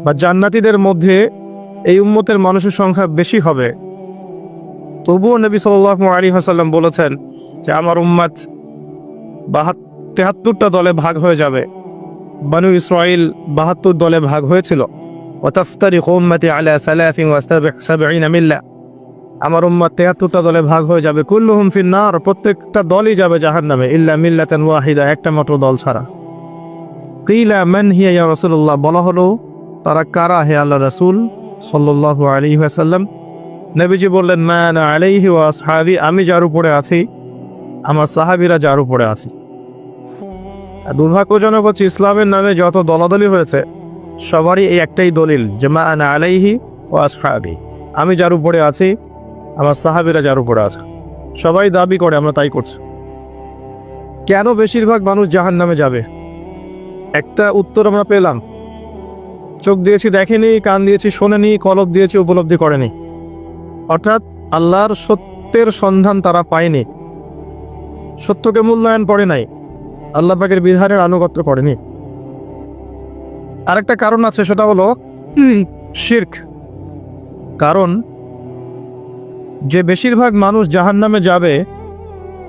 বা জান্নাতীদের মধ্যে এই উম্মতের মানুষের সংখ্যা বেশি হবে, তবুও নবী সাল্লাল্লাহু আলাইহি ওয়াসাল্লাম বলেছেন যে আমার উম্মত 73টা দলে ভাগ হয়ে যাবে। বনু ইসরাইল 72 দলে ভাগ হয়েছিল। ওয়াতাফতারিকু উম্মতি আলা 73 মিল্লা, আমার উম্মত 73টা দলে ভাগ হয়ে যাবে। কুল্লুহুম ফিন্নার, প্রত্যেকটা দলই যাবে জাহান্নামে, ইল্লা মিল্লাতান ওয়াহিদা, একটা মাত্র দল ছাড়া। কিলা মান হিয়া ইয়া রাসূলুল্লাহ, বলা হলো তারা কারা হে আল্লাহ রাসূল সাল্লাল্লাহু আলাইহি ওয়াসাল্লাম? নবীজি বললেন মা আনা আলাইহি ওয়া আসহাবি, আমি যার উপরে আছি, আমার সাহাবীরা যার উপরে আছে। দুর্ভাগ্যজনক হচ্ছে ইসলামের নামে যত দলাদলি হয়েছে সবারই এই একটাই দলিল যে মা আনা আলাইহি ওয়া আসহাবি, আমি যার উপরে আছি, আমার সাহাবীরা যার উপরে আছে। সবাই দাবি করে, আমরা তাই করছি। কেন বেশিরভাগ মানুষ জাহান্নামে যাবে? একটা উত্তর আমরা পেলাম, চোখ দিয়েছি দেখেনি, কান দিয়েছি শোনেনি, কলব দিয়েছি উপলব্ধি করেনি। অর্থাৎ আল্লাহর সত্যের সন্ধান তারা পায়নি, সত্যকে মূল্যায়ন করে নাই, আল্লাহ পাকের বিধানের আনুগত্য করেনি। আরেকটা কারণ আছে, সেটা হলো শিরক। কারণ যে বেশিরভাগ মানুষ জাহান্নামে যাবে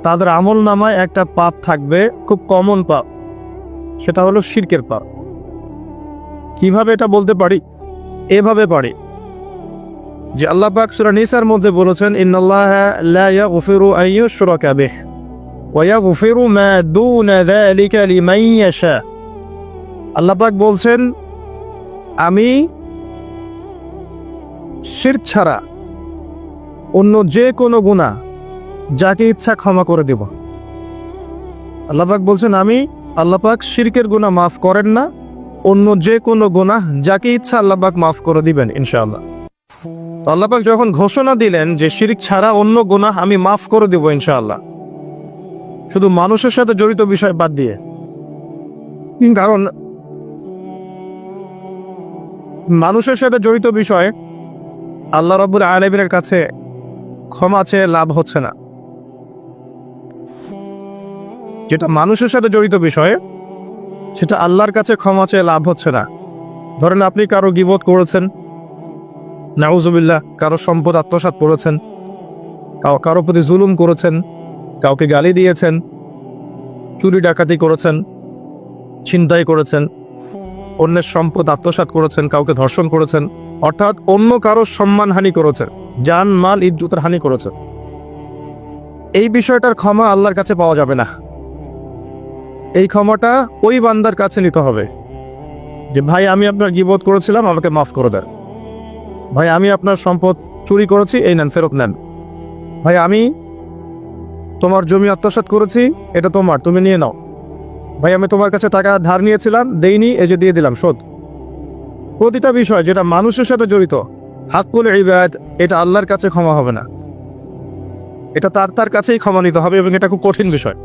তাদের আমল নামায় একটা পাপ থাকবে, খুব কমন পাপ, সেটা হলো শিরকের পাপ। কিভাবে এটা বলতে পারি? এভাবে পারি যে আল্লাহ পাক সূরা নিসার মধ্যে বলেছেন ইন্নাল্লাহা লা ইয়াগফিরু আন ইউশরাকা বিহি ওয়া ইয়াগফিরু মা দুনা যালিকা লিমান ইয়াশা। আল্লাহ পাক বলছেন আমি শিরক ছাড়া অন্য যে কোনো গুনাহ যাকে ইচ্ছা ক্ষমা করে দেব। আল্লাহ পাক বলছেন আল্লাহ পাক শিরকের গুনাহ মাফ করেন না, অন্য যে কোনো গুনাহ যাকে ইচ্ছা আল্লাহ পাক মাফ করে দিবেন ইনশাআল্লাহ। আল্লাহ পাক যখন ঘোষণা দিলেন যে শিরক ছাড়া অন্য গুনাহ আমি মাফ করে দেব ইনশাআল্লাহ, শুধু মানুষের সাথে জড়িত বিষয় বাদ দিয়ে। কারণ মানুষের সাথে জড়িত বিষয় আল্লাহ রাব্বুল আলামিনের কাছে ক্ষমা চেয়ে লাভ হচ্ছে না। যেটা মানুষের সাথে জড়িত বিষয় সেটা আল্লাহর কাছে ক্ষমা চেয়ে লাভ হচ্ছে না। ধরেন আপনি কারো গীবত করেছেন, নাউজুবিল্লাহ, কারো সম্পদ আত্মসাৎ করেছেন, কারো প্রতি জুলুম করেছেন, কাউকে গালি দিয়েছেন, চুরি ডাকাতি করেছেন, ছিনতাই করেছেন, অন্যের সম্পদ আত্মসাৎ করেছেন, কাউকে ধর্ষণ করেছেন, অর্থাৎ অন্য কারো সম্মানহানি করেছেন, জান মাল ইজ্জতের হানি করেছেন। এই বিষয়টার ক্ষমা আল্লাহর কাছে পাওয়া যাবে না। এই ক্ষমাটা ওই বান্দার কাছে নিতে হবে যে ভাই আমি আপনার গীবত করেছিলাম, আমাকে মাফ করে দেন। ভাই আমি আপনার সম্পদ চুরি করেছি, এই নেন, ফেরত নেন। ভাই আমি তোমার জমি আত্মসাৎ করেছি, এটা তোমার, তুমি নিয়ে নাও। ভাই আমি তোমার কাছে টাকা ধার নিয়েছিলাম, দেইনি, এই যে দিয়ে দিলাম, শোধ। প্রতিটা বিষয় যেটা মানুষের সাথে জড়িত, হাক্কুল ইবাদ, এটা আল্লাহর কাছে ক্ষমা হবে না, এটা তার কাছেই ক্ষমা নিতে হবে, এবং এটা খুব কঠিন বিষয়।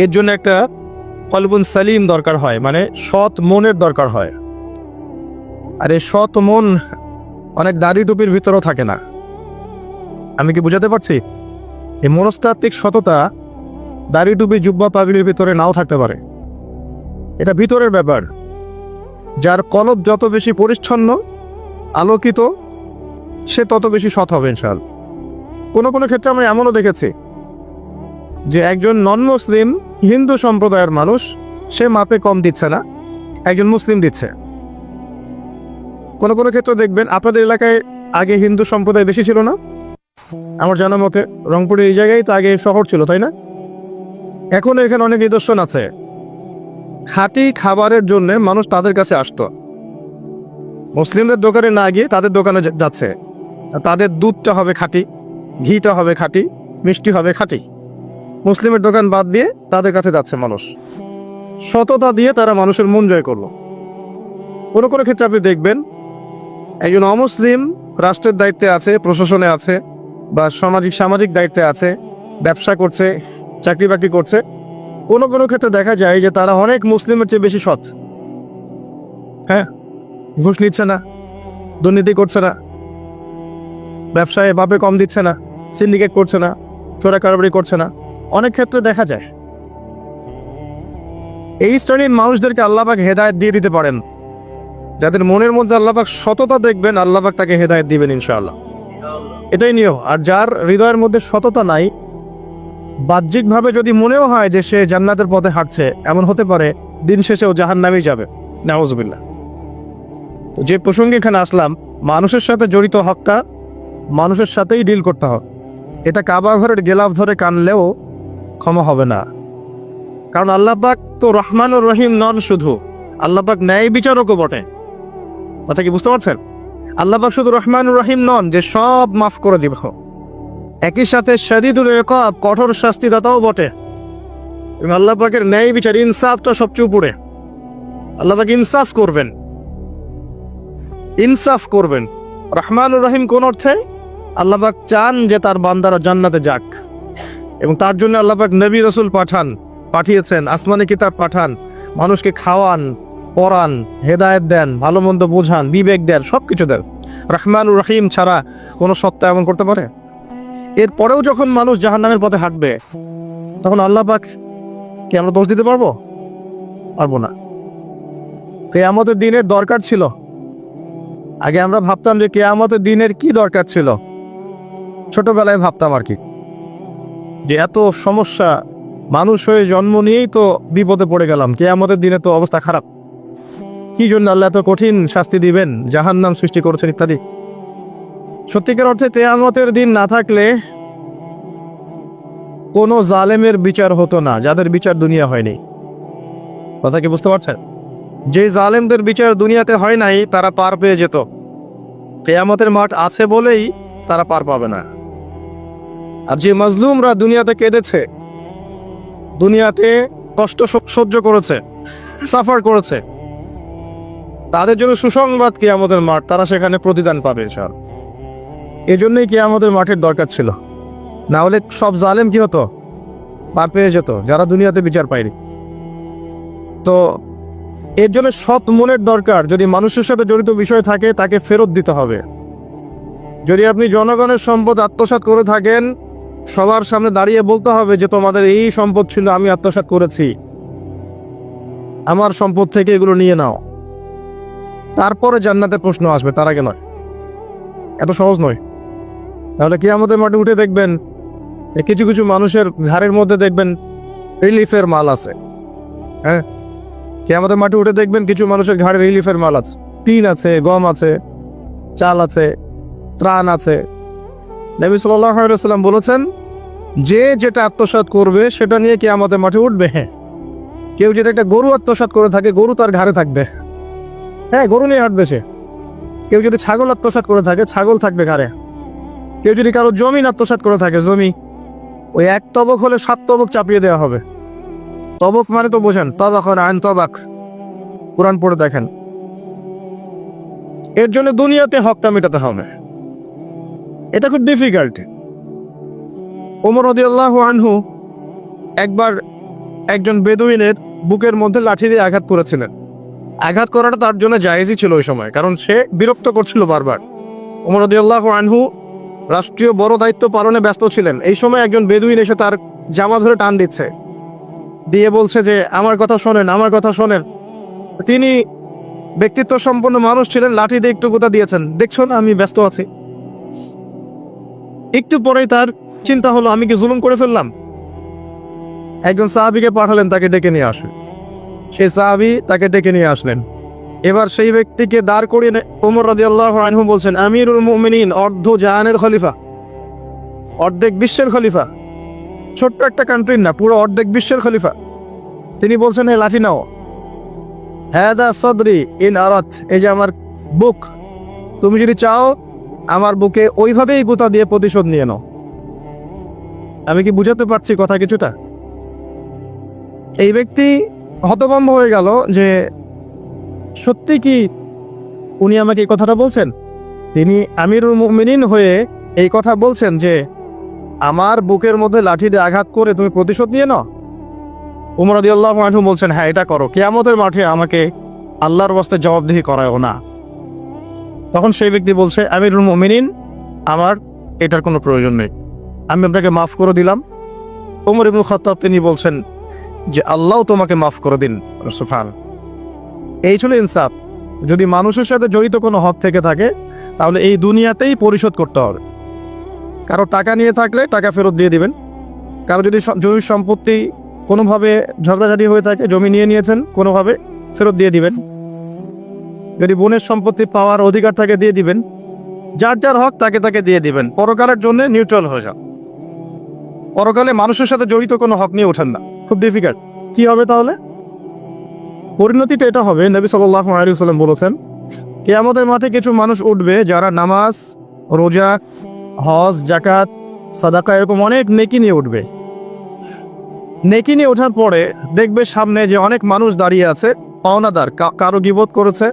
এর জন্য একটা কলবুন সালিম দরকার হয়, মানে সৎ মনের দরকার হয়। আর এই সৎ মন অনেক দাড়ি টুপির ভিতরেও থাকে না। আমি কি বুঝাতে পারছি? এই মনস্তাত্ত্বিক সততা দাড়ি টুপি জুব্বা পাগড়ির ভিতরে নাও থাকতে পারে, এটা ভিতরের ব্যাপার। যার কলব যত বেশি পরিচ্ছন্ন আলোকিত, সে তত বেশি সৎ হবে ইনশাআল্লাহ। কোনো কোনো ক্ষেত্রে আমরা এমনও দেখেছি যে একজন নন মুসলিম হিন্দু সম্প্রদায়ের মানুষ, সে মাপে কম দিচ্ছে না, একজন মুসলিম দিচ্ছে। কোনো কোনো ক্ষেত্রে দেখবেন আপনাদের এলাকায় আগে হিন্দু সম্প্রদায় বেশি ছিল না? আমার জানা মতে রংপুরের এই জায়গায় তো আগে শহর ছিল, তাই না? এখন এখানে অনেক নিদর্শন আছে, খাঁটি খাবারের জন্য মানুষ তাদের কাছে আসতো, মুসলিমদের দোকানে না গিয়ে তাদের দোকানে যাচ্ছে। তাদের দুধটা হবে খাঁটি, ঘিটা হবে খাঁটি, মিষ্টি হবে খাঁটি। মুসলিমের দোকান বাদ দিয়ে তাদের কাছে যাচ্ছে মানুষ, সততা দিয়ে তারা মানুষের মন জয় করলো। কোনো কোনো ক্ষেত্রে আপনি দেখবেন একজন অমুসলিম রাষ্ট্রের দায়িত্বে আছে, প্রশাসনে আছে, বা সামাজিক দায়িত্বে আছে, ব্যবসা করছে, চাকরি বাকরি করছে। কোনো কোনো ক্ষেত্রে দেখা যায় যে তারা অনেক মুসলিমের চেয়ে বেশি সৎ। হ্যাঁ, ঘুষ নিচ্ছে না, দুর্নীতি করছে না, ব্যবসায় বাপে কম দিচ্ছে না, সিন্ডিকেট করছে না, চোরা কারবারি করছে না, অনেক ক্ষেত্রে দেখা যায়। এই শ্রেণীর মানুষদেরকে আল্লাহ পাক হেদায়েত দিয়ে দিতে পারেন। যাদের মনের মধ্যে আল্লাহ পাক সততা দেখবেন, আল্লাহ পাক তাকে হেদায়েত দিবেন ইনশাআল্লাহ। এটাই নিয়ম। আর যার হৃদয়ের মধ্যে সততা নাই, বাহ্যিকভাবে যদি মনেও হয় যে সে জান্নাতের পথে হাঁটছে, এমন হতে পারে দিন শেষেও জাহান্নামেই যাবে, নাউজুবিল্লাহ। তো যে প্রসঙ্গে এখানে আসলাম, মানুষের সাথে জড়িত হকটা মানুষের সাথেই ডিল করতে হবে। এটা কাবা ঘরের গেলাফ ধরে কানলেও ক্ষমা হবে না, কারণ আল্লাহ পাক তো রহমানুর রহিম নন, শুধু আল্লাহ পাক ন্যায় বিচারকও বটে। কথা কি বুঝতে পারছেন? আল্লাহ পাক শুধু রহমানুর রহিম নন যে সব মাফ করে দিব, একই সাথে শাদীদুল ইকাব, কঠোর শাস্তিদাতাও বটে। এবং আল্লাহ পাকের ন্যায় বিচার, ইনসাফটা সবচেয়ে উপরে। আল্লাহ পাক ইনসাফ করবেন, ইনসাফ করবেন। রহমানুর রহিম কোন অর্থে? আল্লাহ পাক চান যে তার বান্দারা জান্নাতে যাক, এবং তার জন্য আল্লাহ পাক নবী রাসূল পাঠিয়েছেন, আসমানি কিতাব পাঠান, মানুষকে খাওয়ান, পড়ান, হেদায়েত দেন, ভালো মন্দ বোঝান, বিবেক দেন, সবকিছু দেন। রহমানুর রহিম ছাড়া কোনো সত্তা এমন করতে পারে? এরপরেও যখন মানুষ জাহান্নামের পথে হাঁটবে, তখন আল্লাহ পাক কি আমরা দোষ দিতে পারবো? পারবো না। কিয়ামতের দিনের দরকার ছিল। আগে আমরা ভাবতাম যে কিয়ামতের দিনের কি দরকার ছিল, ছোটবেলায় ভাবতাম আর কি, যে এত সমস্যা, মানুষ হয়ে জন্ম নিয়েই তো বিপদে পড়ে গেলাম, কিয়ামতের দিনে তো অবস্থা খারাপ, কি জন্য আল্লাহ এত কঠিন শাস্তি দিবেন, জাহান্নাম সৃষ্টি করেছেন ইত্যাদি। সত্যিকার অর্থে কিয়ামতের দিন না থাকলে কোনো জালেমের বিচার হতো না, যাদের বিচার দুনিয়া হয়নি। কথা কি বুঝতে পারছেন? যে জালেমদের বিচার দুনিয়াতে হয় নাই, তারা পার পেয়ে যেত। কিয়ামতের মাঠ আছে বলেই তারা পার পাবে না। আর যে মাজলুমরা দুনিয়াতে কেঁদেছে, দুনিয়াতে কষ্ট সহ্য করেছে, সাফার করেছে, তাদের জন্য সুসংবাদ কিয়ামতের মাঠ, তারা সেখানে প্রতিদান পাবে ইনশাআল্লাহ। এজন্যই কিয়ামতের মাঠের দরকার ছিল, না হলে সব জালেম কি হতো? পার পেয়ে যেত, যারা দুনিয়াতে বিচার পায়নি। তো এর জন্য সৎ মনের দরকার। যদি মানুষের সাথে জড়িত বিষয় থাকে, তাকে ফেরত দিতে হবে। যদি আপনি জনগণের সম্পদ আত্মসাৎ করে থাকেন, সবার সামনে দাঁড়িয়ে বলতে হবে যে তোমাদের এই সম্পদ ছিল, আমি আত্মসাৎ করেছি, আমার সম্পদ থেকে এগুলো নিয়ে নাও। তারপরে জান্নাতের প্রশ্ন আসবে, তার আগে নয়। এত সহজ নয়। তাহলে কিয়ামতের মাঠে উঠে দেখবেন কিছু কিছু মানুষের ঘাড়ের মধ্যে দেখবেন রিলিফের মাল আছে। হ্যাঁ, কিয়ামতের মাঠে উঠে দেখবেন কিছু মানুষের ঘাড়ে রিলিফের মাল আছে, টিন আছে, গম আছে, চাল আছে, ত্রাণ আছে। নবী সাল্লাল্লাহু আলাইহি ওয়াসাল্লাম বলেছেন, যে যেটা আত্মসাৎ করবে সেটা নিয়ে কিয়ামতের মাঠে উঠবে। হ্যাঁ, কেউ যদি একটা গরু আত্মসাৎ করে থাকে, গরু তার ঘাড়ে থাকবে। হ্যাঁ, গরু নিয়ে হাঁটবে সে। কেউ যদি ছাগল আত্মসাৎ করে থাকে, ছাগল থাকবে ঘাড়ে। কেউ যদি কারো জমিন আত্মসাৎ করে থাকে, জমি, ওই এক তবক হলে 7 তবক চাপিয়ে দেওয়া হবে। তবক মানে তো বোঝেন, তবাকন আইন তবাক, কোরআন পড়ে দেখেন। এর জন্য দুনিয়াতে হকটা মেটাতে হবে, এটা খুব ডিফিকাল্ট। ওমর রাদিয়াল্লাহু আনহু একবার একজন বেদুইনের বুকের মধ্যে লাঠি দিয়ে আঘাত করেছিলেন। আঘাত করাটা তার জন্য জায়েজই ছিল ওই সময়, কারণ সে বিরক্ত করছিল বারবার। ওমর রাদিয়াল্লাহু আনহু রাষ্ট্রীয় বড় দায়িত্ব পালনে ব্যস্ত ছিলেন। এই সময় একজন বেদুইন এসে তার জামা ধরে টান দিচ্ছে, দিয়ে বলছে যে আমার কথা শোনেন, আমার কথা শোনেন। তিনি ব্যক্তিত্ব সম্পন্ন মানুষ ছিলেন, লাঠি দিয়ে একটু গোতা দিয়েছেন, দেখছো না আমি ব্যস্ত আছি। একটু পরেই তার চিন্তা হলো, আমি কি জুলুম করে ফেললাম? একজন সাহাবীকে পাঠালেন তাকে ডেকে নিয়ে আসে। সেই সাহাবী তাকে ডেকে নিয়ে আসলেন। এবার সেই ব্যক্তিকে দাঁড় করিয়ে ওমর রাদিয়াল্লাহু আনহু বলছেন, আমিরুল মুমিনিন, অর্ধ জাহানের খলিফা, অর্ধেক বিশ্বের খলিফা, ছোট্ট একটা কান্ট্রির না, পুরো অর্ধেক বিশ্বের খলিফা। তিনি বলছেন, হে লাঠি নাও। হাদা সদরি ইন আরাত, এই যে আমার বুক, তুমি যদি চাও আমার বুকে ওইভাবেই গোতা দিয়ে প্রতিশোধ নিয়ে নাও। আমি কি বুঝাতে পারছি কথা কিছুটা? এই ব্যক্তি হতভম্ব হয়ে গেল যে সত্যি কি উনি আমাকে এই কথাটা বলছেন? তিনি আমিরুল মুমিনিন হয়ে এই কথা বলছেন যে আমার বুকের মধ্যে লাঠি দিয়ে আঘাত করে তুমি প্রতিশোধ নিয়ে নাও। ওমর রাদিয়াল্লাহু আনহু বলছেন, হ্যাঁ এটা করো, কিয়ামতের মাঠে আমাকে আল্লাহর ওয়াস্তে জবাবদিহি করায়ও না। তখন সেই ব্যক্তি বলছে, আমিরুল মুমিনিন, আমার এটার কোনো প্রয়োজন নেই, আমি আপনাকে মাফ করে দিলাম। ওমর ইবনে খাত্তাব তিনি বলছেন যে আল্লাহ তোমাকে মাফ করে দিন। সুবহান। এই ছিল ইনসাফ। যদি মানুষের সাথে জড়িত কোনো হক থেকে থাকে তাহলে এই দুনিয়াতেই পরিশোধ করতে হবে। কারো টাকা নিয়ে থাকলে টাকা ফেরত দিয়ে দিবেন। কারো যদি জমি সম্পত্তি কোনোভাবে ঝগড়াঝাটি হয়ে থাকে, জমি নিয়ে নিয়েছেন কোনোভাবে, ফেরত দিয়ে দিবেন। যদি বোনের সম্পত্তি পাওয়ার অধিকার থাকে দিয়ে দিবেন। যার যার হক তাকে তাকে দিয়ে দিবেন। পরকালের জন্য নিউট্রাল হয়ে যান। পরকালে মানুষের সাথে জড়িত কোনো হক নিয়ে ওঠেন না, খুব ডিফিকাল্ট। কি হবে তাহলে? পরিণতিটা এটা হবে, নবী সাল্লাল্লাহু আলাইহি ওয়াসাল্লাম বলেছেন, কিয়ামতের মাঠে কিছু মানুষ উঠবে যারা নামাজ, রোজা, হজ, জাকাত, সাদাকা এরকম অনেক নেকি নিয়ে উঠবে। নেকি নিয়ে ওঠার পরে দেখবে সামনে যে অনেক মানুষ দাঁড়িয়ে আছে পাওনাদার, কারো গীবত করেছে,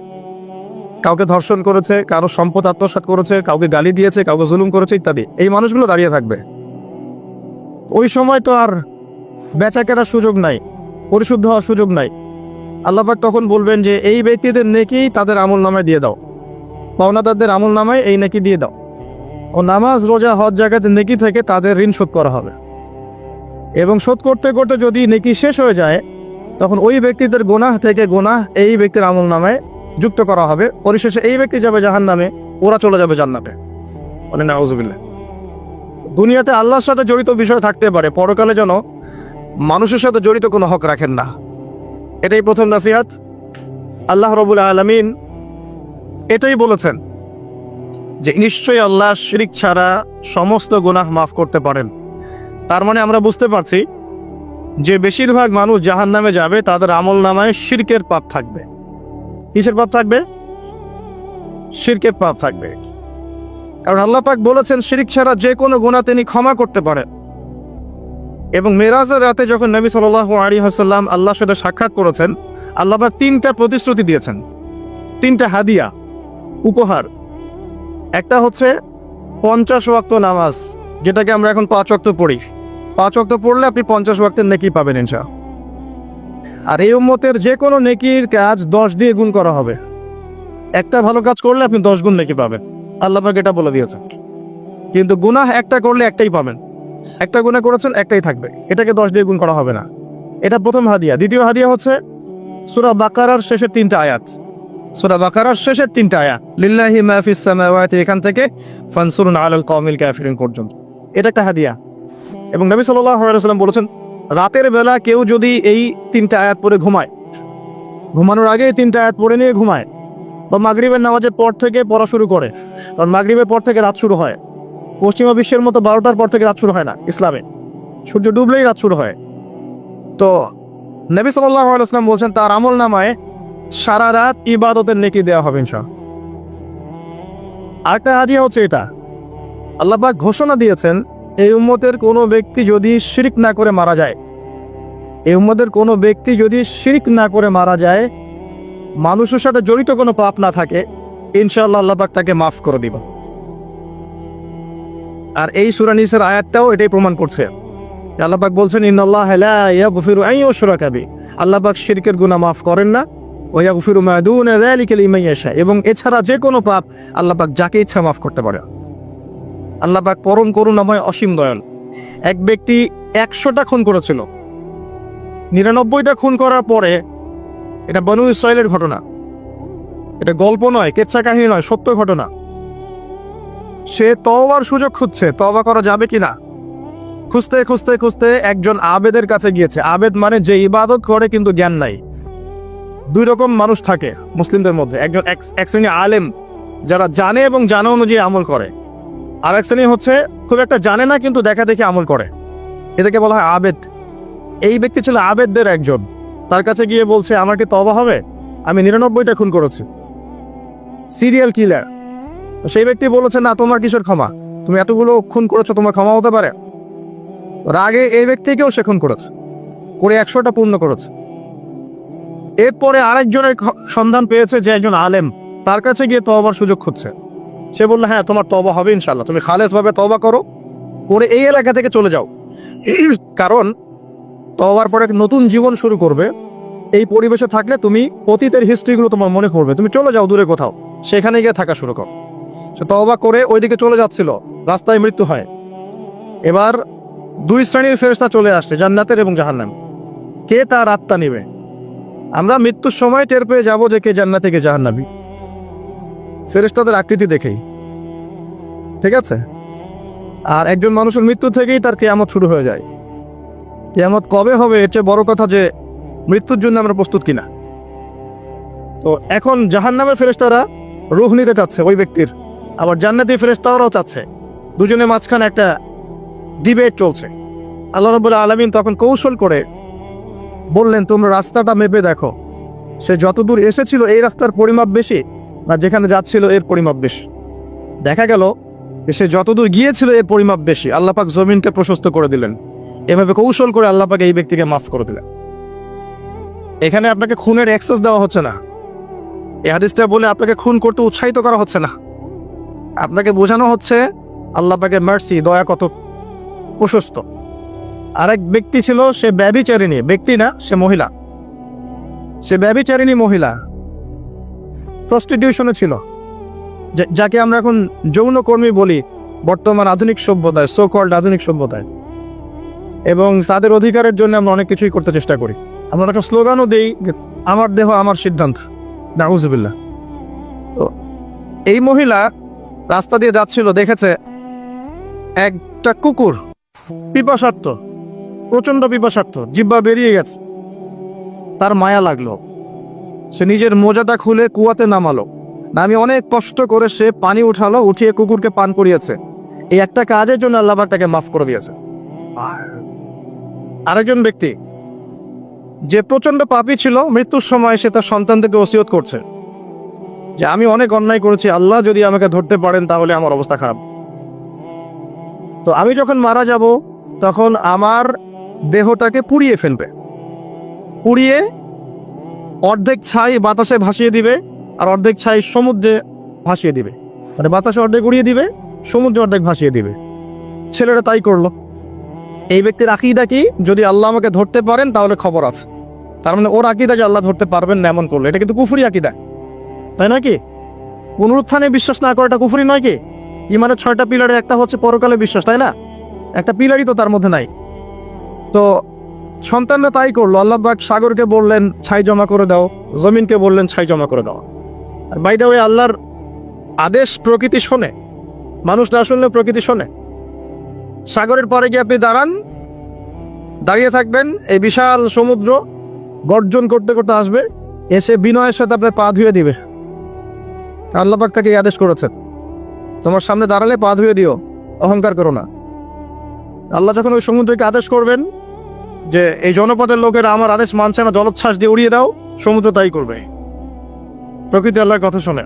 কাউকে ধর্ষণ করেছে, কারো সম্পদ আত্মসাৎ করেছে, কাউকে গালি দিয়েছে, কাউকে জুলুম করেছে ইত্যাদি। এই মানুষগুলো দাঁড়িয়ে থাকবে। ওই সময় তো আর বেচা কেনার সুযোগ নাই, পরিশুদ্ধ হওয়ার সুযোগ নাই। আল্লাহ পাক তখন বলবেন যে এই ব্যক্তিদের নেকি তাদের আমল নামায় দিয়ে দাও, পাওনাদারদের আমল নামায় এই নেকি দিয়ে দাও। ও নামাজ, রোজা, হজ, জাকাতের নেকি থেকে তাদের ঋণ শোধ করা হবে। এবং শোধ করতে করতে যদি নেকি শেষ হয়ে যায় তখন ওই ব্যক্তিদের গুনাহ থেকে গুনাহ এই ব্যক্তির আমল নামায় যুক্ত করা হবে। পরিশেষে এই ব্যক্তি যাবে জাহান্নামে, ওরা চলে যাবে জান্নাতে। বলেন নাউজুবিল্লাহ। দুনিয়াতে আল্লাহর সাথে জড়িত বিষয় থাকতে পারে, পরকালে যেন মানুষের সাথে জড়িত কোনো হক রাখেন না। এটাই প্রথম নসিহত। আল্লাহ রাব্বুল আলামিন এটাই বলেছেন যে নিশ্চয়ই আল্লাহ শিরক ছাড়া সমস্ত গুনাহ মাফ করতে পারেন। তার মানে আমরা বুঝতে পারছি যে বেশিরভাগ মানুষ জাহান্নামে যাবে তাদের আমল নামায় শিরকের পাপ থাকবে। কিসের পাপ থাকবে? শিরকের পাপ থাকবে। কারণ আল্লাহ পাক বলেছেন শিরক ছাড়া যে কোনো গুনাহ তিনি ক্ষমা করতে পারেন। এবং মেরাজের রাতে যখন নবী সাল্লাল্লাহু আলাইহি ওয়াসাল্লাম আল্লাহর সাথে সাক্ষাৎ করেছেন, আল্লাহ পাক 3টা প্রতিশ্রুতি দিয়েছেন, 3টা হাদিয়া, উপহার। একটা হচ্ছে 50 ওয়াক্ত নামাজ, যেটাকে আমরা এখন 5 ওয়াক্ত পড়ি। 5 ওয়াক্ত পড়লে আপনি 50 ওয়াক্তের নেকি পাবেন ইনশাআল্লাহ। আর এই উম্মতের যে কোনো নেকির কাজ 10 দিয়ে গুণ করা হবে। একটা ভালো কাজ করলে আপনি 10 গুণ নেকি পাবেন, আল্লাহ পাক এটা বলে দিয়েছেন। কিন্তু গুনাহ একটা করলে একটাই পাবেন। একটা গুনাহ করেছেন, একটাই থাকবে, এটাকে 10 দিয়ে গুণ করা হবে না। এটা প্রথম হাদিয়া। দ্বিতীয় হাদিয়া হচ্ছে সূরা বাকারার শেষের 3টা আয়াত। সূরা বাকারার শেষের 3টা আয়াত, লিল্লাহি মা ফিস সামাওয়াতি, এখান থেকে ফানসুরুন আলাল কওমিল কাফিরিন পর্যন্ত। এটা একটা হাদিয়া। এবং নবী সাল্লাল্লাহু আলাইহি ওয়াসাল্লাম বলেছেন, রাতের বেলা কেউ যদি এই 3টা আয়াত পড়ে ঘুমায়, ঘুমানোর আগে এই 3টা আয়াত পড়ে নিয়ে ঘুমায়, বা মাগরিবের নামাজের পর থেকে পড়া শুরু করে, কারণ মাগরিবের পর থেকে রাত শুরু হয়। পশ্চিমা বিশ্বের মতো 12টার পর থেকে রাত শুরু হয় না ইসলামে, সূর্য ডুবলেই রাত শুরু হয়। তো নবী সাল্লাল্লাহু আলাইহি ওয়াসাল্লাম বলছেন তার আমল নামায় সারা রাত ইবাদতের নেকি দেওয়া হবে ইনশাআল্লাহ। আরেকটা হাদিয়া হচ্ছে এটা, আল্লাহ পাক ঘোষণা দিয়েছেন এই উম্মতের কোনো ব্যক্তি যদি শিরক না করে মারা যায়, এই উম্মতের কোনো ব্যক্তি যদি শিরক না করে মারা যায়, মানুষের সাথে জড়িত কোনো পাপ না থাকে, ইনশাআল্লাহ আল্লাহ পাক তাকে মাফ করে দিবেন। আর এই সূরা নিসার আয়াতটাও এটাই প্রমাণ করছে। আল্লাহ পাক বলছেন, ইন্নাল্লাহা লা ইয়াগফিরু আন ইউশরাকা বিহি, আল্লাহ পাক শিরকের গুনাহ মাফ করেন না, ওয়া ইয়াগফিরু মা দুনা যালিকা লিমান ইয়াশা, এবং এছাড়া যে কোনো পাপ আল্লাহ পাক যাকে ইচ্ছা মাফ করতে পারে। আল্লাহ পাক পরম করুণাময়, অসীম দয়াল। এক ব্যক্তি 100টা খুন করেছিল, 99টা খুন করার পরে, এটা বনু ইসরাইলের ঘটনা, এটা গল্প নয়, কেচ্ছা কাহিনী নয়, সত্য ঘটনা। সে তওবার সুযোগ খুঁজছে, তওবা করা যাবে কিনা। খুঁজতে খুঁজতে খুঁজতে একজন আবেদের কাছে গিয়েছে। আবেদ মানে যে ইবাদত করে কিন্তু জ্ঞান নাই। 2 রকম মানুষ থাকে মুসলিমদের মধ্যে, একজন এক শ্রেণী আলেম যারা জানে এবং জানা অনুযায়ী আমল করে, আর এক শ্রেণী হচ্ছে খুব একটা জানে না কিন্তু দেখা দেখে আমল করে, এটাকে বলা হয় আবেদ। এই ব্যক্তি ছিল আবেদদের একজন। তার কাছে গিয়ে বলছে, আমার কি তওবা হবে? আমি 99টা খুন করেছি, সিরিয়াল কিলার। সেই ব্যক্তি বলেছে, না, তোমার কিসের ক্ষমা, তুমি এতগুলো খুন করেছো, তোমার ক্ষমা হতে পারে? রাগে এই ব্যক্তিকেও সে খুন করেছে, করে 100টা পূর্ণ করেছে। এরপরে আরেকজনের সন্ধান পেয়েছে যে একজন আলেম, তার কাছে গিয়ে তওবার সুযোগ খুঁজছে। সে বলল, হ্যাঁ, তোমার তওবা হবে ইনশাআল্লাহ, তুমি খালেসভাবে তওবা করো, করে এই এলাকা থেকে চলে যাও। কারণ তওবার পরে নতুন জীবন শুরু করবে, এই পরিবেশে থাকলে তুমি অতীতের হিস্ট্রিগুলো তোমার মনে পড়বে, তুমি চলে যাও দূরে কোথাও, সেখানে গিয়ে থাকা শুরু করো। সে তওবা করে ওইদিকে চলে যাচ্ছিল, রাস্তায় মৃত্যু হয়। এবার 2 শ্রেণীর ফেরেশতা চলে আসছে, জান্নাতের এবং জাহান্নাম। কে তার আত্মা নিবে? আমরা মৃত্যুর সময় টের পেয়ে যাব যে কে জান্নাতি কে জাহান্নামী ফেরেশতাদের আকৃতি দেখেই, ঠিক আছে? আর একজন মানুষের মৃত্যু থেকেই তার কিয়ামত শুরু হয়ে যায়। কিয়ামত কবে হবে এর চেয়ে বড় কথা যে মৃত্যুর জন্য আমরা প্রস্তুত কিনা। তো এখন জাহান্নামের ফেরেশতারা রূহ নিতে চাচ্ছে ওই ব্যক্তির, আবার জান্নাতি ফেরেশতারাও চাচ্ছে। দুজনের মাঝখানে একটা ডিবেট চলছে। আল্লাহ রাব্বুল আলামিন তখন কৌশল করে বললেন, তোমরা রাস্তাটা মেপে দেখো, সে যতদূর এসেছিল এই রাস্তার পরিমাপ বেশি না যেখানে যাচ্ছিল এর পরিমাপ বেশি। দেখা গেল সে যতদূর গিয়েছিল এর পরিমাপ বেশি। আল্লাহ পাক জমিনকে প্রশস্ত করে দিলেন। এভাবে কৌশল করে আল্লাহ পাক এই ব্যক্তিকে মাফ করে দিলেন। এখানে আপনাকে খুনের অ্যাক্সেস দেওয়া হচ্ছে না। এই হাদিসটা বলে আপনাকে খুন করতে উৎসাহিত করা হচ্ছে না। আপনাকে বোঝানো হচ্ছে আল্লাহ পাকের মার্সি, দয়া কত প্রশস্ত। আরেক ব্যক্তি ছিল, সে ব্যভিচারিণী, ব্যক্তি না, সে মহিলা। সে ব্যভিচারিণী মহিলা, প্রস্টিটিউশনে ছিল, যাকে আমরা এখন যৌনকর্মী বলি বর্তমান আধুনিক সভ্যতায়, সো কল্ড আধুনিক সভ্যতায়। এবং তাদের অধিকারের জন্য আমরা অনেক কিছুই করতে চেষ্টা করি। আমরা একটা স্লোগানও দিই, আমার দেহ আমার সিদ্ধান্ত, নাউজুবিল্লাহ। তো এই মহিলা রাস্তা দিয়ে যাচ্ছিল, দেখেছে একটা কুকুর পিপাসার্থ, প্রচন্ড পিপাসার্থ, জিহ্বা বেরিয়ে গেছে। তার মায়া লাগলো, সে নিজের মোজাটা খুলে কুয়াতে নামালো, নামিয়ে অনেক কষ্ট করে সে পানি উঠালো, উঠিয়ে কুকুরকে পান করিয়েছে। এই একটা কাজের জন্য আল্লাহ পাক তাকে মাফ করে দিয়েছে। আরেকজন ব্যক্তি যে প্রচন্ড পাপী ছিল, মৃত্যুর সময় সে তার সন্তানদেরকে ওসিয়ত করছে যে আমি অনেক অন্যায় করেছি, আল্লাহ যদি আমাকে ধরতে পারেন তাহলে আমার অবস্থা খারাপ। তো আমি যখন মারা যাব তখন আমার দেহটাকে পুড়িয়ে ফেলবে, পুড়িয়ে অর্ধেক ছাই বাতাসে ভাসিয়ে দিবে আর অর্ধেক ছাই সমুদ্রে ভাসিয়ে দিবে। মানে বাতাসে অর্ধেক উড়িয়ে দিবে, সমুদ্রে অর্ধেক ভাসিয়ে দিবে। ছেলেরা তাই করলো। এই ব্যক্তির আকীদা কি, যদি আল্লাহ আমাকে ধরতে পারেন তাহলে খবর আছে। তার মানে ওর আকীদা যে আল্লাহ ধরতে পারবেন না এমন করলো, এটা কিন্তু কুফরি আকীদা, তাই নয় কি? পুনরুত্থানে বিশ্বাস না করাটা কুফরি নয় কি? ইমানের 6টা পিলারে একটা হচ্ছে পরকালে বিশ্বাস, তাই না? একটা পিলারই তো তার মধ্যে নাই। তো সন্তানরা তাই করলো। আল্লাহ পাক সাগরকে বললেন ছাই জমা করে দাও, জমিনকে বললেন ছাই জমা করে দাও। আর বাই দ্য ওয়ে, আল্লাহর আদেশ প্রকৃতি শোনে, মানুষ না শুনলে প্রকৃতি শোনে। সাগরের পরে গিয়ে আপনি দাঁড়িয়ে থাকবেন, এই বিশাল সমুদ্র গর্জন করতে করতে আসবে, এসে বিনয়ের সাথে আপনার পা ধুয়ে দিবে। আল্লাহ পাক তাকে আদেশ করেছেন, তোমার সামনে দাঁড়ালে পা ধুয়ে দিও, অহংকার করো না। আল্লাহ যখন ওই সমুদ্রকে আদেশ করবেন যে এই জনপদের লোকেরা আমার আদেশ মানছে না, জলোচ্ছ্বাস দিয়ে উড়িয়ে দাও, সমুদ্র তাই করবে। প্রকৃতি আল্লাহর কথা শোনে।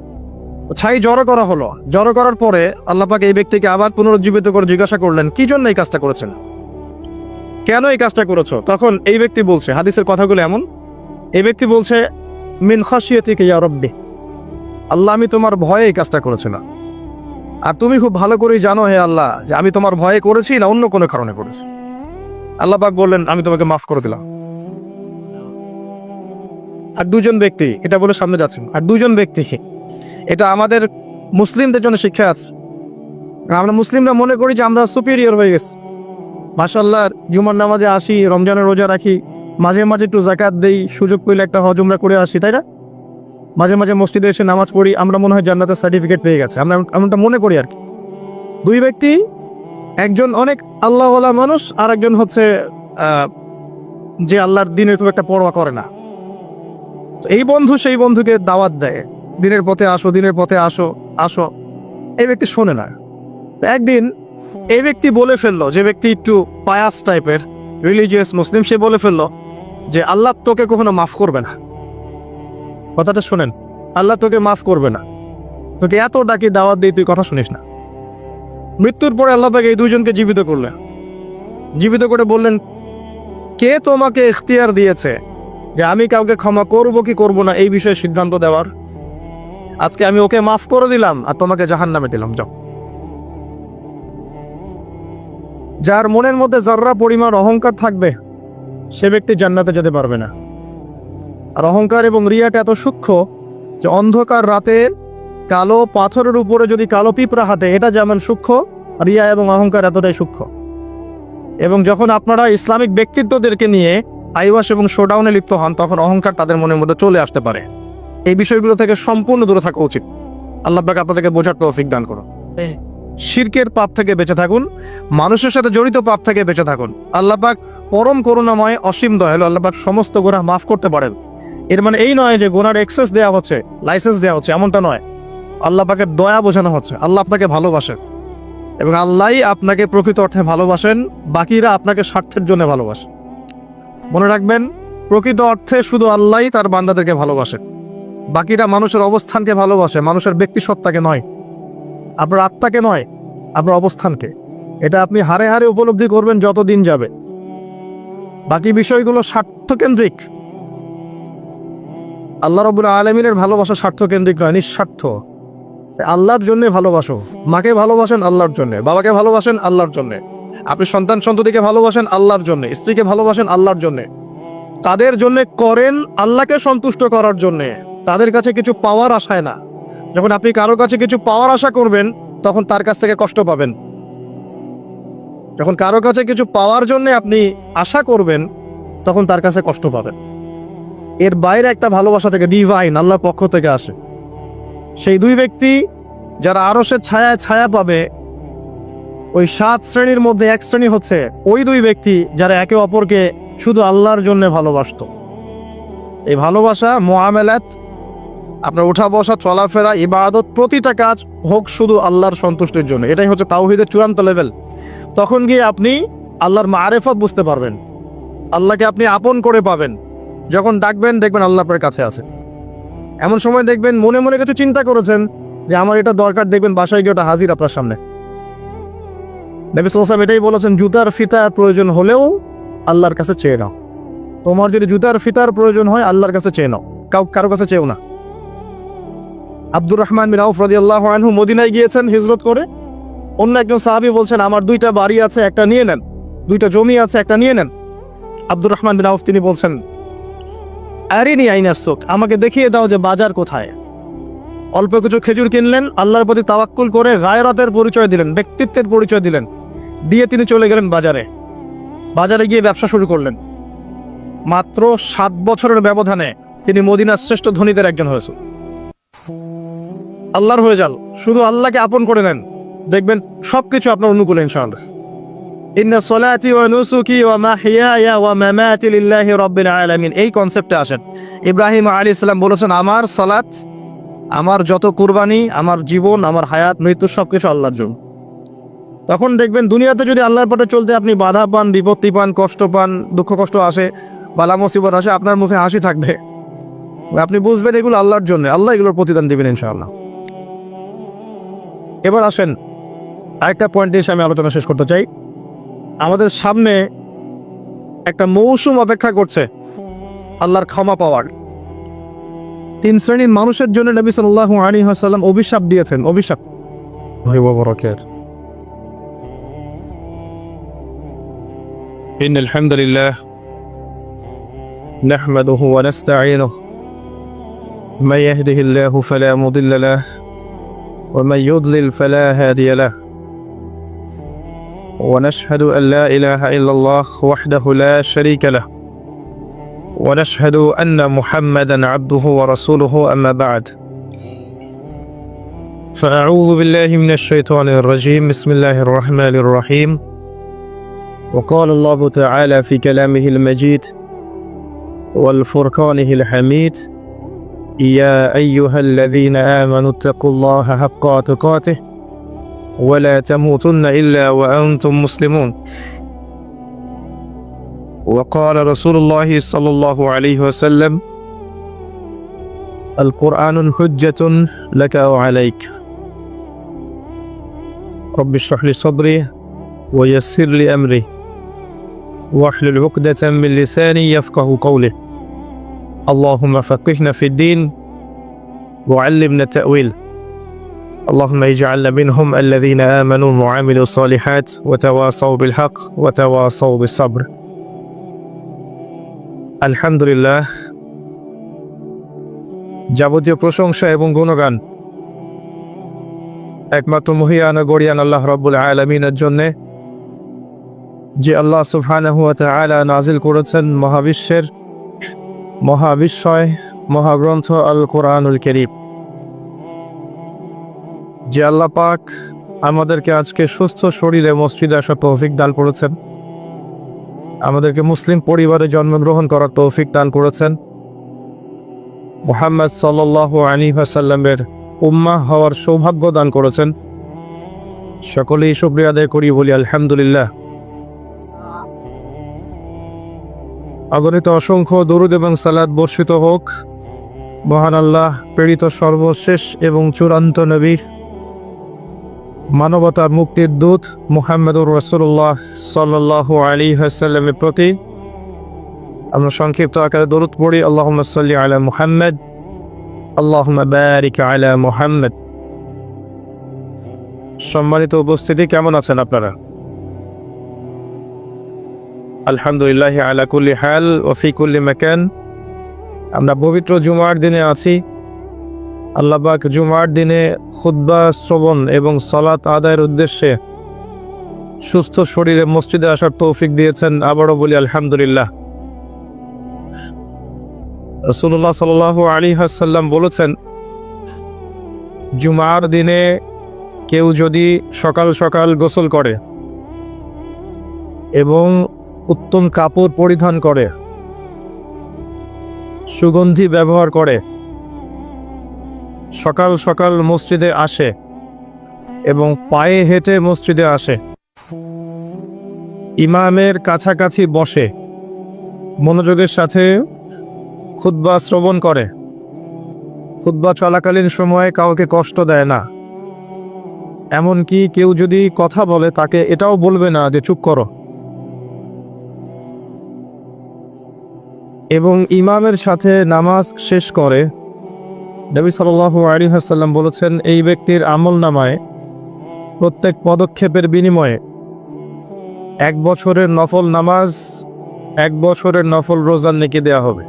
ছাই জড়ো করা হলো। জড়ো করার পরে আল্লাহ পাক এই ব্যক্তিকে আবার পুনরুজ্জীবিত করে জিজ্ঞাসা করলেন, কি জন্য এই কাজটা করেছেন, কেন এই কাজটা করেছো? তখন এই ব্যক্তি বলছে, হাদিসের কথাগুলো এমন, এই ব্যক্তি বলছে, মিন খাশিয়াতিকা ইয়া রাব্বি, আল্লাহ আমি তোমার ভয়ে এই কাজটা করেছি না। আর তুমি খুব ভালো করেই জানো হে আল্লাহ যে আমি তোমার ভয়ে করেছি না অন্য কোনো কারণে করেছি। আল্লাহ পাক বললেন, আমি তোমাকে মাফ করে দিলাম। আর দুজন ব্যক্তি, এটা বলে সামনে যাচ্ছেন, আর দুজন ব্যক্তি, এটা আমাদের মুসলিমদের জন্য শিক্ষা আছে। আমরা মুসলিমরা মনে করি যে আমরা সুপিরিয়র হয়ে গেছি। মাশাআল্লাহ, জুমার নামাজে আসি, রমজানের রোজা রাখি, মাঝে মাঝে একটু জাকাত দেই, সুযোগ পেলে একটা হজ উমরা করে আসি, তাই না? মাঝে মাঝে মসজিদে এসে নামাজ পড়ি, আমরা মনে হয় জান্নাতের সার্টিফিকেট পেয়ে গেছে, আমরা এমনটা মনে করি আর কি। দুই ব্যক্তি, একজন অনেক আল্লাহওয়ালা মানুষ, আর একজন হচ্ছে যে আল্লাহর দিনের খুব একটা পরোয়া করে না। তো এই বন্ধু সেই বন্ধুকে দাওয়াত দেয়, দিনের পথে আসো, দিনের পথে আসো আসো। এই ব্যক্তি শোনে না। তো একদিন এই ব্যক্তি বলে ফেললো, যে ব্যক্তি একটু পায়াস টাইপের রিলিজিয়াস মুসলিম, সে বলে ফেললো যে আল্লাহ তোকে কখনো মাফ করবে না। কথাটা শোনেন, আল্লাহ তোকে মাফ করবে না, তোকে এত ডাকি দাওয়াত দিই, তুই কথা শুনিস না। মৃত্যুর পরে আল্লাহ পাক এই দুইজনকে জীবিত করলেন। জীবিত করে বললেন, কে তোমাকে ইখতিয়ার দিয়েছে যে আমি কাউকে ক্ষমা করব কি করব না এই বিষয়ে সিদ্ধান্ত দেওয়ার? আজকে আমি ওকে মাফ করে দিলাম আর তোমাকে জাহান্নামে দিলাম, যাও। যার মনের মধ্যে যাররা পরিমাণ অহংকার থাকবে সে ব্যক্তি জান্নাতে যেতে পারবে না। আর অহংকার এবং রিয়াটা এত সূক্ষ্ম যে অন্ধকার রাতের কালো পাথরের উপরে যদি কালো পিঁপড়া হাঁটে, এটা যেমন সূক্ষ্ম, রিয়া এবং অহংকার এতটাই সূক্ষ্ম। এবং যখন আপনারা ইসলামিক ব্যক্তিত্বদেরকে নিয়ে আইওয়াশ এবং শোডাউনে লিপ্ত হন, তখন অহংকার তাদের মনের মধ্যে চলে আসতে পারে। এই বিষয়গুলো থেকে সম্পূর্ণ দূরে থাকা উচিত। আল্লাহ পাক আপনাদেরকে বোঝার তৌফিক দান করুন। শিরকের পাপ থেকে বেঁচে থাকুন, মানুষের সাথে জড়িত পাপ থেকে বেঁচে থাকুন। আল্লাহ পাক পরম করুণাময়, অসীম দয়ালু। আল্লাহ পাক সমস্ত গুনাহ মাফ করতে পারেন। এর মানে এই নয় যে গুনার এক্সেস দেওয়া হচ্ছে, লাইসেন্স দেওয়া হচ্ছে, এমনটা নয়। আল্লাহ পাকের দয়া বোঝানো হচ্ছে। আল্লাহ আপনাকে ভালোবাসেন এবং আল্লাহই আপনাকে প্রকৃত অর্থে ভালোবাসেন, বাকিরা আপনাকে স্বার্থের জন্য ভালোবাসেন। মনে রাখবেন, প্রকৃত অর্থে শুধু আল্লাহই তার বান্দাদেরকে ভালোবাসেন, বাকিরা মানুষের অবস্থানকে ভালোবাসে, মানুষের ব্যক্তিসত্তাকে নয়, আপনার আত্মাকে নয়, আপনার অবস্থানকে। এটা আপনি হারে হারে উপলব্ধি করবেন যত দিন যাবে। বাকি বিষয়গুলো স্বার্থকেন্দ্রিক। আল্লাহ রাব্বুল আলামিনের ভালোবাসা স্বার্থকেন্দ্রিক নয়, নিঃস্বার্থ। আল্লাহর জন্য ভালোবাসো। মাকে ভালোবাসেন আল্লাহর জন্য, বাবাকে ভালোবাসেন আল্লাহর জন্য, আপনি সন্তান সন্ততিকে ভালোবাসেন আল্লাহর জন্য, স্ত্রীকে ভালোবাসেন আল্লাহর জন্য। তাদের জন্য করেন আল্লাহকে সন্তুষ্ট করার জন্য, তাদের কাছে কিছু পাওয়ার আশায় না। যখন আপনি কারোর কাছে কিছু পাওয়ার আশা করবেন, তখন তার কাছ থেকে কষ্ট পাবেন। যখন কারো কাছে কিছু পাওয়ার জন্য আপনি আশা করবেন, তখন তার কাছে কষ্ট পাবেন। এর বাইরে একটা ভালোবাসা থেকে, ডিভাইন, আল্লাহর পক্ষ থেকে আসে। সেই দুই ব্যক্তি যারা আরশের ছায়ায় ছায়া পাবে, ওই 7 শ্রেণীর মধ্যে এক শ্রেণী হচ্ছে ওই দুই ব্যক্তি যারা একে অপরকে শুধু আল্লাহর জন্য ভালোবাসত। এই ভালোবাসা, মুআমালাত, আপনার উঠা বসা, চলাফেরা, ইবাদত, প্রতিটা কাজ হোক শুধু আল্লাহর সন্তুষ্টির জন্য। এটাই হচ্ছে তাওহীদের চূড়ান্ত লেভেল। তখন গিয়ে আপনি আল্লাহর মারিফত বুঝতে পারবেন, আল্লাহকে আপনি আপন করে পাবেন। যখন ডাকবেন, দেখবেন আল্লাহ আপনার কাছে আছে। এমন সময় দেখবেন মনে মনে কিছু চিন্তা করেছেন যে আমার এটা দরকার, দেখবেন বাসায় গিয়ে ওটা হাজির আপনার সামনে। নবী সাল্লাল্লাহু আলাইহি ওয়াসাল্লাম এটাই বলেছেন, জুতার ফিতার প্রয়োজন হলেও আল্লাহর কাছে চেয়ে নাও। তোমার যদি জুতার ফিতার প্রয়োজন হয়, আল্লাহর কাছে চেয়ে নাও, কারো কাছে চেয়েও না। আব্দুর রহমান বিন আউফ রাদিয়াল্লাহু আনহু মদিনায় গিয়েছেন হিজরত করে। অন্য একজন সাহাবী বলছেন, আমার 2টা বাড়ি আছে, একটা নিয়ে নেন, 2টা জমি আছে, একটা নিয়ে নেন। আব্দুর রহমান বিন আউফ তিনি বলছেন, আরিনি আইনাস সুক, আমাকে দেখিয়ে দাও যে বাজার কোথায়। অল্প কিছু খেজুর কিনলেন, আল্লাহর প্রতি তাওয়াক্কুল করে গায়রাতের পরিচয় দিলেন, ব্যক্তিত্বের পরিচয় দিলেন, দিয়ে তিনি চলে গেলেন বাজারে। বাজারে গিয়ে ব্যবসা শুরু করলেন। মাত্র 7 বছরের ব্যবধানে তিনি মদিনার শ্রেষ্ঠ ধনীদের একজন হয়েছেন। আল্লাহর হয়ে যান, শুধু আল্লাহকে আপন করে নেন, দেখবেন সবকিছু আপনার অনুকূলে ইনশাআল্লাহ। ইন্না সলাতি ওয়া নুসুকি ওয়া মাহইয়ায়া ওয়া মামাতি লিল্লাহি রাব্বিল আলামিন, এই কনসেপ্টে আসেন। ইব্রাহিম আলাইহিস সালাম বলেছেন, আমার সালাত, আমার যত কুরবানি, আমার জীবন, আমার হায়াত, মৃত্যু সবকিছু আল্লাহর জন্য। তখন দেখবেন দুনিয়াতে যদি আল্লাহর পথে চলতে আপনি বাধা পান, বিপত্তি পান, কষ্ট পান, দুঃখ কষ্ট আসে, বালা মুসিবত আসে, আপনার মুখে হাসি থাকবে। আপনি বুঝবেন এগুলো আল্লাহর জন্য, আল্লাহ এগুলোর প্রতিদান দিবেন ইনশাআল্লাহ। এবার আসেন আরেকটা পয়েন্ট নিয়ে আমি আলোচনা শেষ করতে চাই। আমাদের সামনে একটা মৌসুম অপেক্ষা করছে আল্লাহর ক্ষমা পাওয়ার। 3 শ্রেণীর মানুষের জন্য নবী সাল্লাল্লাহু আলাইহি ওয়াসাল্লাম অভিশাপ দিয়েছেন। অভিশাপ ইন্নাল হামদুলিল্লাহ নাহমাদুহু ওয়া নাস্তাঈনুহু মান ইয়াহদিহিল্লাহু ফালা মুদিল্লা লাহু ওয়া মান ইউদ্লিল ফালা হাদিয়া লাহু ونشهد أن لا إله إلا الله وحده لا شريك له ونشهد أن محمدا عبده ورسوله أما بعد فأعوذ بالله من الشيطان الرجيم بسم الله الرحمن الرحيم وقال الله تعالى في كلامه المجيد والفرقانه الحميد يا أيها الذين آمنوا اتقوا الله حق تقاته ولا تموتن إلا وأنتم مسلمون وقال رسول الله صلى الله عليه وسلم القرآن حجة لك وعليك رب اشرح لي صدري ويسر لي أمري واحلل عقدة من لساني يفقه قولي اللهم فقهنا في الدين وعلمنا التأويل اللهم اجعلنا منهم الذين آمنوا وعملوا الصالحات وتواصوا بالحق وتواصوا بالصبر আলহামদুলিল্লাহ, যাবতীয় প্রশংসা এবং গুণগান একমাত্র মহিয়ান গরিয়ান আল্লাহ রাব্বুল আলামিনের জন্য, যে আল্লাহ সুবহানাহু ওয়া তাআলা নাজিল করেছেন মহাবিশ্বের মহাবিশ্বয় মহাগ্রন্থ আল কোরআনুল কারীম। যে আল্লাহ পাক আমাদেরকে আজকে সুস্থ শরীরে মসজিদে আসার তৌফিক দান করেছেন, আমাদেরকে মুসলিম পরিবারে জন্মগ্রহণ করার তৌফিক দান করেছেন, মুহাম্মদ সাল্লাল্লাহু আলাইহি ওয়াসাল্লামের উম্মাহ হওয়ার সৌভাগ্য দান করেছেন, সকলেই শুকরিয়া আদায় করি, বলি আলহামদুলিল্লাহ। অগণিত অসংখ্য দরুদ এবং সালাত বর্ষিত হোক মহান আল্লাহ প্রেরিত সর্বশেষ এবং চূড়ান্ত নবী, মানবতার মুক্তির দূত মুহাম্মদুর রাসূলুল্লাহ সাল্লাল্লাহু আলাইহি ওয়াসাল্লামের প্রতি। আমরা সংক্ষিপ্ত আকারে দরুদ পড়ি, আল্লাহুম্মা সাল্লি আলা মুহাম্মদ, আল্লাহুম্মা বারিক আলা মুহাম্মদ। সম্মানিত উপস্থিতি, কেমন আছেন আপনারা? আলহামদুলিল্লাহ আলা কুল্লি হাল ওয়া ফি কুল্লি মাকান। আমরা পবিত্র জুমার দিনে আছি। আল্লাহ পাক জুমার দিনে খুতবা শ্রবণ এবং সালাত আদায়ের উদ্দেশ্যে সুস্থ শরীরে মসজিদে আসার তৌফিক দিয়েছেন, আবারও বলি আলহামদুলিল্লাহ। রাসূলুল্লাহ সাল্লাল্লাহু আলাইহি ওয়াসাল্লাম বলেছেন, জুমার দিনে কেউ যদি সকাল সকাল গোসল করে এবং উত্তম কাপড় পরিধান করে, সুগন্ধি ব্যবহার করে, সকাল সকাল মসজিদে আসে এবং পায়ে হেঁটে মসজিদে আসে, ইমামের কাছাকাছি বসে, মনোযোগের সাথে খুতবা শ্রবণ করে, খুতবা চলাকালীন সময়ে কাউকে কষ্ট দেয় না, এমনকি কেউ যদি কথা বলে তাকে এটাও বলবে না যে চুপ করো, এবং ইমামের সাথে নামাজ শেষ করে, নবী সাল্লাল্লাহু আলাইহি ওয়াসাল্লাম বলেছেন, এই ব্যক্তির আমলনামায় প্রত্যেক পদক্ষেপের বিনিময়ে 1 বছরের নফল নামাজ, 1 বছরের নফল রোজার নেকি দেয়া হবে।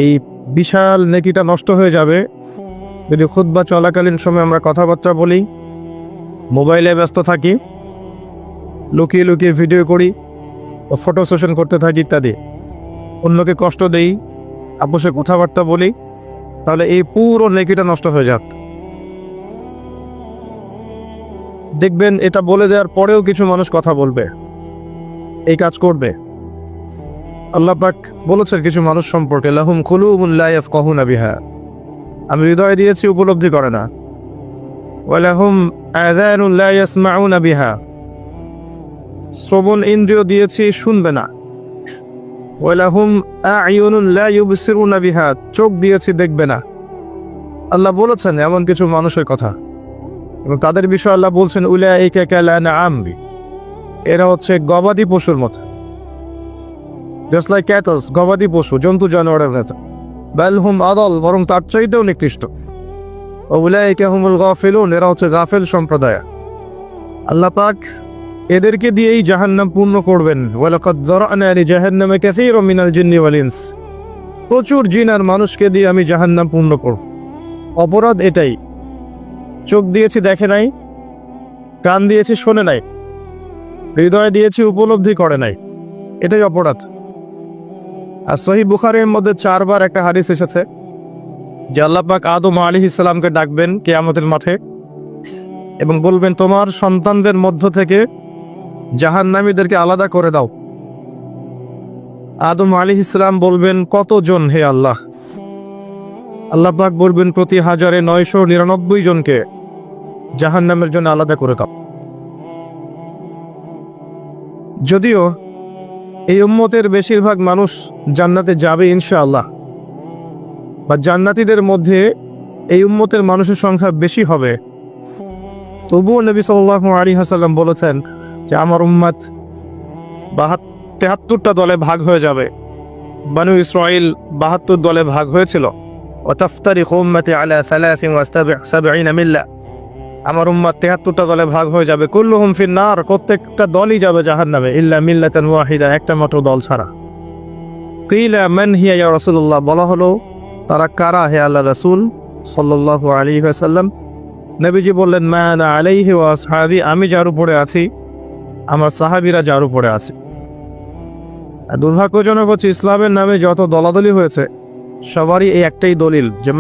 এই বিশাল নেকিটা নষ্ট হয়ে যাবে যদি খুতবা চলাকালীন সময় আমরা কথাবার্তা বলি, মোবাইলে ব্যস্ত থাকি, লুকিয়ে লুকিয়ে ভিডিও করি, ফটো সেশন করতে থাকি ইত্যাদি, অন্যকে কষ্ট দেই, আপোষে কথাবার্তা বলি, তাহলে এই পুরো নেকিটা নষ্ট হয়ে যাক। দেখবেন এটা বলে দেওয়ার পরেও কিছু মানুষ কথা বলবে, এই কাজ করবে। আল্লাহ পাক বলেছেন কিছু মানুষ সম্পর্কে, লাহুম কুলুবুন লা ইয়াফকাহুনা বিহা, আমি হৃদয় দিয়েছি উপলব্ধি করে না, ওয়া লাহুম আযানুন লা ইয়াসমাউনা বিহা, শ্রবণ ইন্দ্রিয় দিয়েছি শুনবে না, ওয়া লাহুম আ'য়ুনুন লা ইউবসিরুনা বিহা, চোখ দিয়েছি দেখবে না। আল্লাহ বলেছেন এমন কিছু মানুষের কথা, এবং তাদের বিষয়ে আল্লাহ বলছেন, উলাইকা কালানআম, এরা হচ্ছে গবাদি পশুর মতো, জাস্ট লাইক ক্যাটলস, গবাদি পশু, জন্তু জানোয়ারের মতো। বাল হুম আদাল, বরং তার চাইতেও নিকৃষ্ট। উলাইকা হুমুল গাফিলুন, এরা হচ্ছে গাফেল সম্প্রদায়। আল্লাহ পাক এদেরকে দিয়েই জাহান্নাম পূর্ণ করবেন। ওয়ালাকাদ যারানা লিজাহান্নামা কাসীরাম মিনাল জিন্নি ওয়াল ইনস, প্রচুর জিন আর মানুষকে দিয়ে আমি জাহান্নাম পূর্ণ করব। অপরাধ এটাই, চোখ দিয়েছি দেখে নাই, কান দিয়েছি শোনে নাই, হৃদয় দিয়েছি উপলব্ধি করে নাই, এটাই অপরাধ। আর সহিহ বুখারীর মধ্যে 4 বার একটা হাদিস এসেছে যে আল্লাহ পাক আদম আলাইহিস সালামকে ডাকবেন কিয়ামতের মাঠে এবং বলবেন, তোমার সন্তানদের মধ্য থেকে জাহান্নামীদেরকে আলাদা করে দাও। আদম আলাইহিস সালাম বলবেন, কতজন হে আল্লাহ? আল্লাহ পাক বলবেন, প্রতি 1999 জনকে জাহান্নামের জন্য আলাদা করে দাও। যদিও এই উম্মতের বেশিরভাগ মানুষ জান্নাতে যাবে ইনশাআল্লাহ, বা জান্নাতীদের মধ্যে এই উম্মতের মানুষের সংখ্যা বেশি হবে, তবুও নবী সাল্লাল্লাহু আলাইহি ওয়াসাল্লাম বলেছেন যে আমার উম্মত 73টা দলে ভাগ হয়ে যাবে। বানু ইসরাঈল 72 দলে ভাগ হয়েছিল। ওয়াতাফতারিকু উম্মতি আলা 73 মিল্লা, আমার উম্মত 73টা দলে ভাগ হয়ে যাবে। কুল্লুহুম ফিন্নার, প্রত্যেকটা দলই যাবে জাহান্নামে, ইল্লা মিল্লাতান ওয়াহিদা, একটা মাত্র দল ছাড়া। কিলা মান হিয়া ইয়া রাসূলুল্লাহ, বলা হলো তারা কারা হে আল্লাহ রাসূল সাল্লাল্লাহু আলাইহি ওয়াসাল্লাম? নবীজি বললেন, মা আনা আলাইহি ওয়া আসহাবি, আমি যার উপরে আছি আমার সাহাবীরা যার উপরে আছে। আর দুর্ভাগ্যজনক হচ্ছে ইসলামের নামে যত দলাদলি হয়েছে সবারই এই একটাই দলিল যে